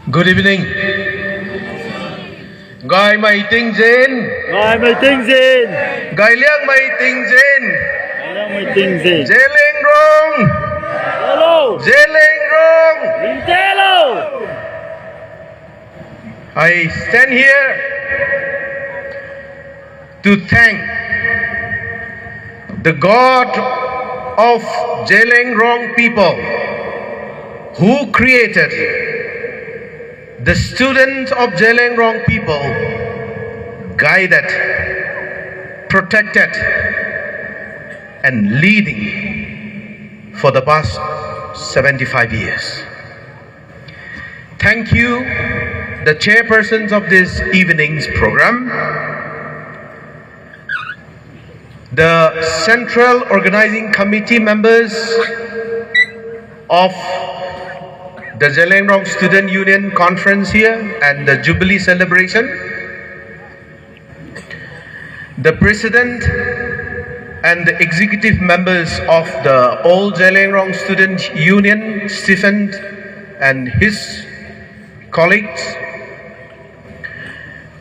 Good evening. Gai mai ting jin. Ngài mày tinh gì? Gai liang mai ting jin. Ngài mày tinh gì? Jeling rong. Hello. Jeling rong. Hello. I stand here to thank the God of Jeling Rong people who created the students of Jeling Rong people, guided, protected, and leading for the past 75 years. Thank you, the chairpersons of this evening's program, the Central Organizing Committee members of the Jeling Rong Student Union Conference here and the Jubilee celebration, the President and the executive members of the Old Jeling Rong Student Union, Stephen and his colleagues,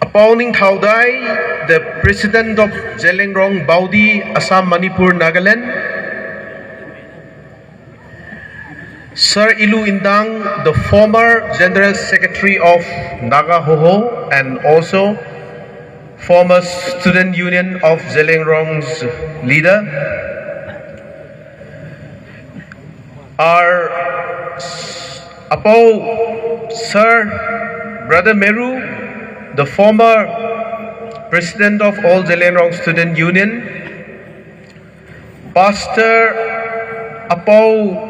Apauning Thaudai, the President of Jeling Rong Baudi, Assam, Manipur, Nagaland, Sir Ilu Indang, the former General Secretary of Naga Hoho and also former Student Union of Jeling Rong's leader, our Apau Sir Brother Meru, the former President of All Jeling Rong Student Union, Pastor Apau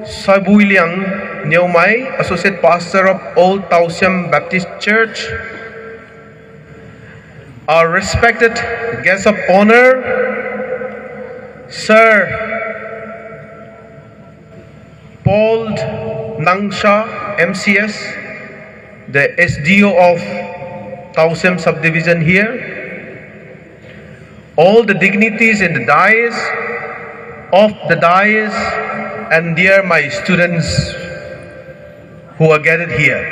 Sabui Liang Niaumai, Associate Pastor of Old Tausiam Baptist Church, our respected guest of honor, Sir Paul Nangsha, MCS, the SDO of Tausiam subdivision here, all the dignitaries in the dais, and dear my students who are gathered here.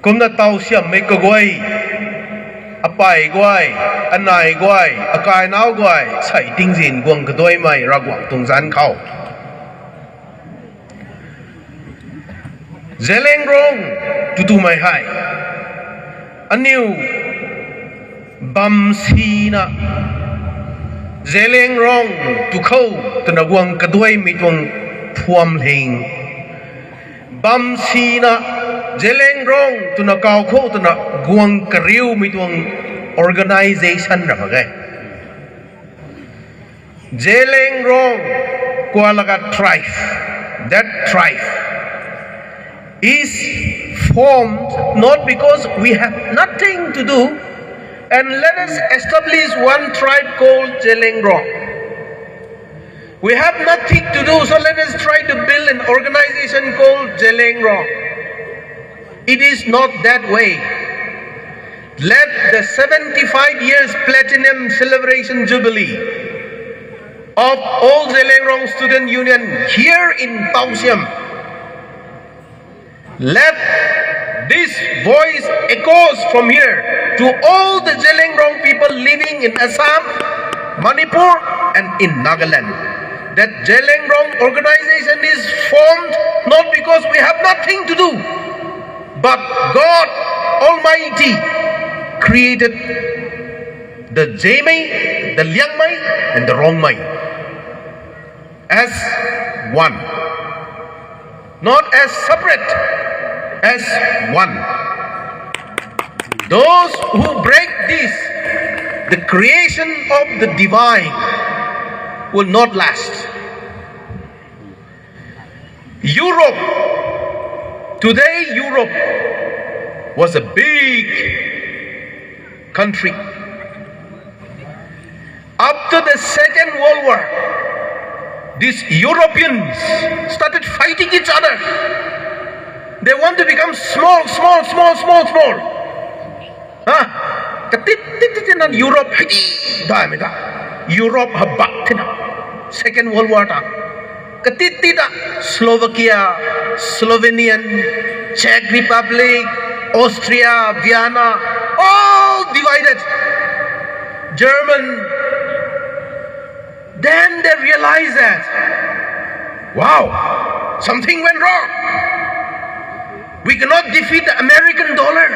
Kumna Tausiam make a guai, apai guai, anai guai, akai nao guai, sai ting zin guang kadoi mai ragwang tung zan kau. Jeling Rong tutu mai hai. Aniu bam sina. Jeling Rong tu khâu tu na guang kadoi mi tuang phuam hing. Bam sina Jeling Rong tu na kau khâu tu na guang kariu mi tuang organization ra magai. Jeling Rong kualaga tribe, that tribe is formed not because we have nothing to do, and let us establish one tribe called Jeling Rong. We have nothing to do, so let us try to build an organization called Jeling Rong. It is not that way. Let the 75 years platinum celebration jubilee of all Jeling Rong Student Union here in Tausiam, let this voice echoes from here to all the Jeling Rong people living in Assam, Manipur and in Nagaland. That Jeling Rong organization is formed not because we have nothing to do, but God Almighty created the Jmei, the Liangmei and the Rongmei as one, not as separate, as one. Those who break this, the creation of the divine, will not last. Today Europe was a big country. After the Second World War, these Europeans started fighting each other. They want to become small. Ketit Europe Europe habak Second World War ta. Ketit Slovakia, Slovenian, Czech Republic, Austria, Vienna, all divided. German. Then they realized that, wow, something went wrong. We cannot defeat the American dollar.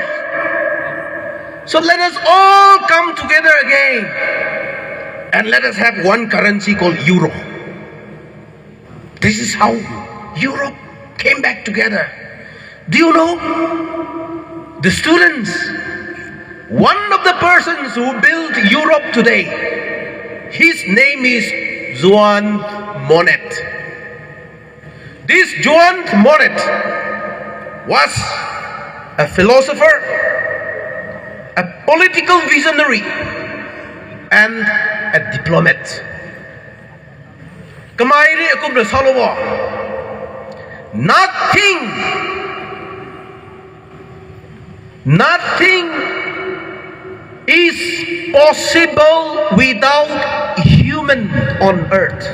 So let us all come together again and let us have one currency called euro. This is how Europe came back together. Do you know? The students, one of the persons who built Europe today, his name is Juan Monet. This Juan Monet was a philosopher, a political visionary, and a diplomat. Kamairi akum rasalowo. Nothing is possible without human on earth.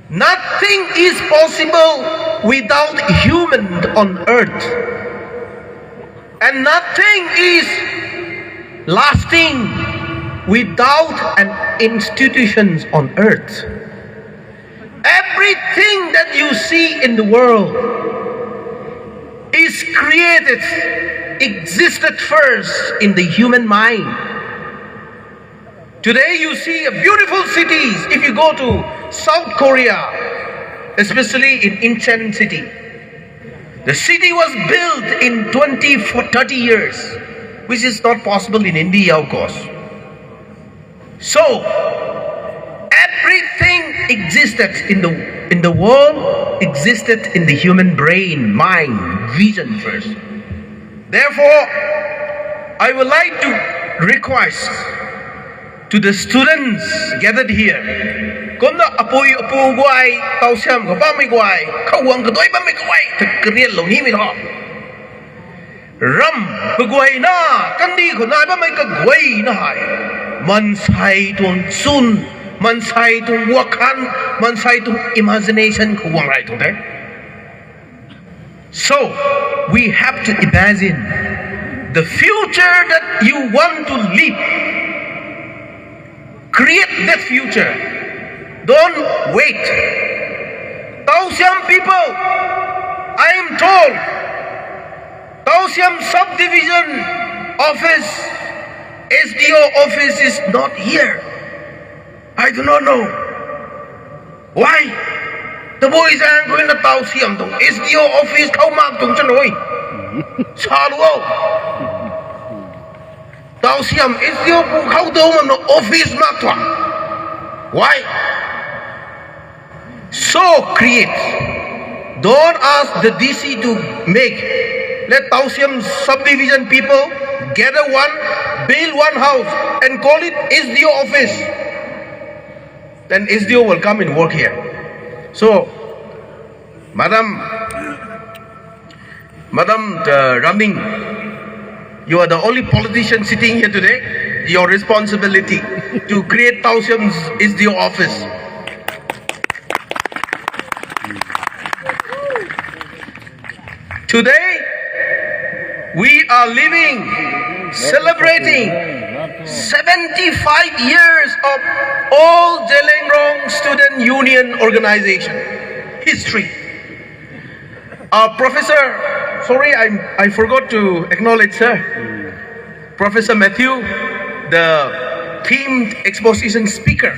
Nothing is possible without human on earth. And nothing is lasting without an institutions on earth. Everything that you see in the world is created, existed first in the human mind. Today you see beautiful cities. If you go to South Korea, especially in Incheon city, the city was built in 30 years, which is not possible in India, of course. So everything existed in the world, existed in the human brain, mind, vision first. Therefore, I would like to request to the students gathered here, kung na apoy guay, tao siyam ka ba may guay, kawang ka doy ba may guay, tagkariyan lo ni mito. Ram ka guay na, kandi ko na ba may kagway na hay. Mansay tong sun, mansay tong wakan, mansay tong imagination ko wang right there. So, we have to imagine the future that you want to live. Create that future. Don't wait. Taoxiam people, I am told, Taoxiam subdivision office, SDO office is not here. I do not know. Why? The boys are going to Taoxiam. SDO office, how mark tung chanoy? Saluo. Taoxiam, SDO how do no office matwa? Why? So create. Don't ask the DC to make. Let Taoxiam subdivision people gather one, build one house and call it SDO office. Then SDO will come and work here. So, Madam Running, you are the only politician sitting here today. Your responsibility to create Taoxiam's SDO office. Today, we are celebrating 75 years of all Zhelengrong Student Union Organization history. Professor, sorry, I forgot to acknowledge, sir. Professor Matthew, the themed exposition speaker,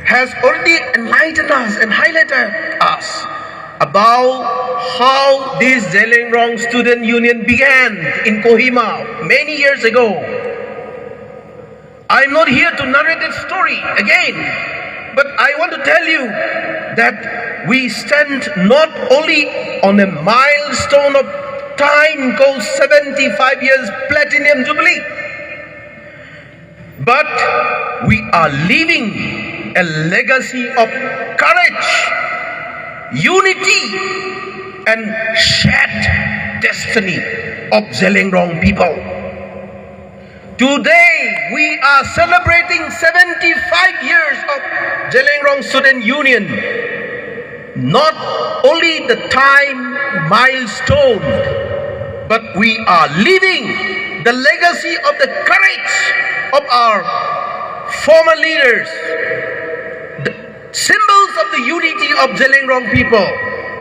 has already enlightened us and highlighted us about how this Zhelengrong Student Union began in Kohima many years ago. I'm not here to narrate that story again, but I want to tell you that we stand not only on a milestone of time called 75 years Platinum Jubilee, but we are leaving a legacy of courage, unity, and shared destiny of Zhelengrong people. Today, we are celebrating 75 years of Zhelengrong Student Union. Not only the time milestone, but we are living the legacy of the courage of our former leaders, the symbols of the unity of Zhelengrong people,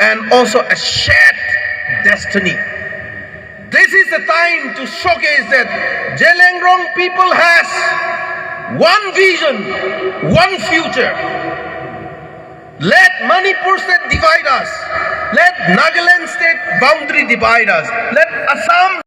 and also a shared destiny. This is the time to showcase that Zhelengrong people has one vision, one future. Let Manipur state divide us. Let Nagaland state boundary divide us. Let Assam